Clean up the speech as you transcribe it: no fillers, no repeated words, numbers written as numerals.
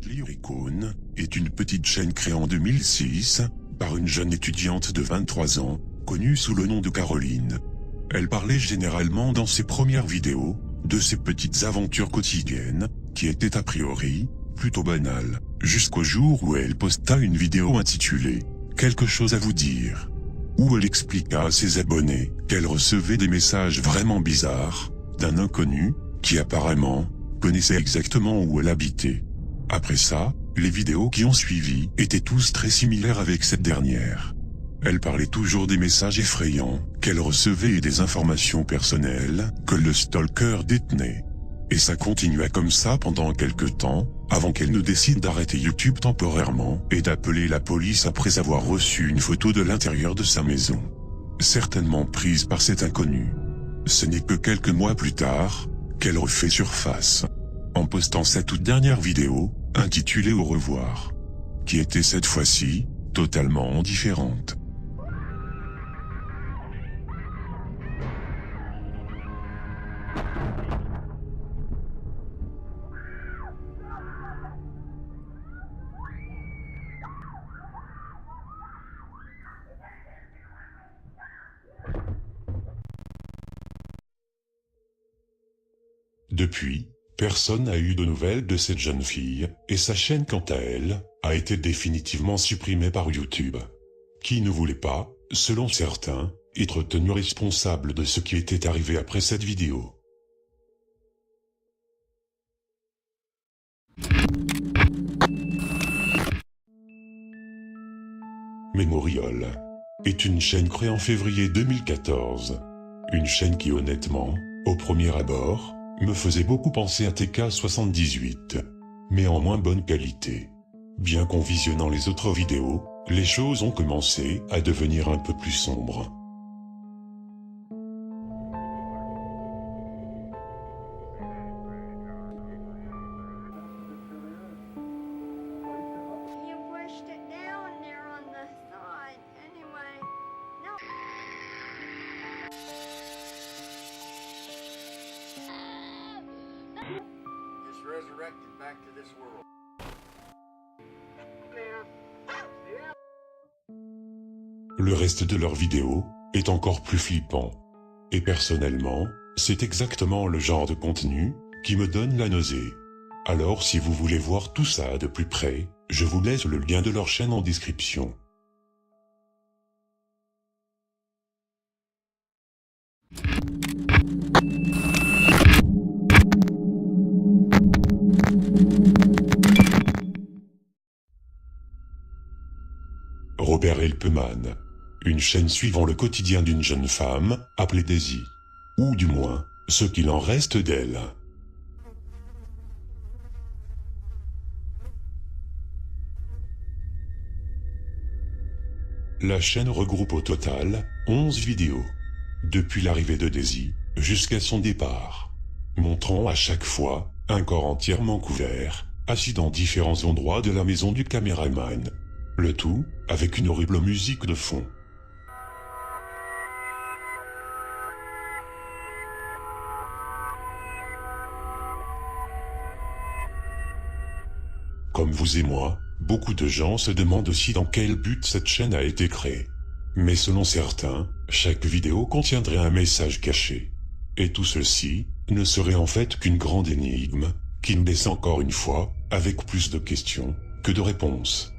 Lyricone est une petite chaîne créée en 2006 par une jeune étudiante de 23 ans, connue sous le nom de Caroline. Elle parlait généralement dans ses premières vidéos de ses petites aventures quotidiennes, qui étaient a priori plutôt banales, jusqu'au jour où elle posta une vidéo intitulée « Quelque chose à vous dire », où elle expliqua à ses abonnés qu'elle recevait des messages vraiment bizarres d'un inconnu qui apparemment connaissait exactement où elle habitait. Après ça, les vidéos qui ont suivi étaient tous très similaires avec cette dernière. Elle parlait toujours des messages effrayants qu'elle recevait et des informations personnelles que le stalker détenait. Et ça continua comme ça pendant quelques temps, avant qu'elle ne décide d'arrêter YouTube temporairement et d'appeler la police après avoir reçu une photo de l'intérieur de sa maison, certainement prise par cet inconnu. Ce n'est que quelques mois plus tard qu'elle refait surface, en postant sa toute dernière vidéo, intitulée Au revoir, qui était cette fois-ci totalement différente. Depuis, personne n'a eu de nouvelles de cette jeune fille, et sa chaîne quant à elle, a été définitivement supprimée par YouTube, qui ne voulait pas, selon certains, être tenu responsable de ce qui était arrivé après cette vidéo. Memorial est une chaîne créée en février 2014. Une chaîne qui honnêtement, au premier abord, me faisait beaucoup penser à TK78, mais en moins bonne qualité. Bien qu'en visionnant les autres vidéos, les choses ont commencé à devenir un peu plus sombres. Resurrected back to this world. Le reste de leur vidéo est encore plus flippant. Et personnellement, c'est exactement le genre de contenu qui me donne la nausée. Alors si vous voulez voir tout ça de plus près, je vous laisse le lien de leur chaîne en description. Robert Helpman, une chaîne suivant le quotidien d'une jeune femme, appelée Daisy. Ou du moins, ce qu'il en reste d'elle. La chaîne regroupe au total 11 vidéos, depuis l'arrivée de Daisy jusqu'à son départ, montrant à chaque fois un corps entièrement couvert, assis dans différents endroits de la maison du caméraman. Le tout avec une horrible musique de fond. Comme vous et moi, beaucoup de gens se demandent aussi dans quel but cette chaîne a été créée. Mais selon certains, chaque vidéo contiendrait un message caché. Et tout ceci ne serait en fait qu'une grande énigme, qui nous laisse encore une fois avec plus de questions que de réponses.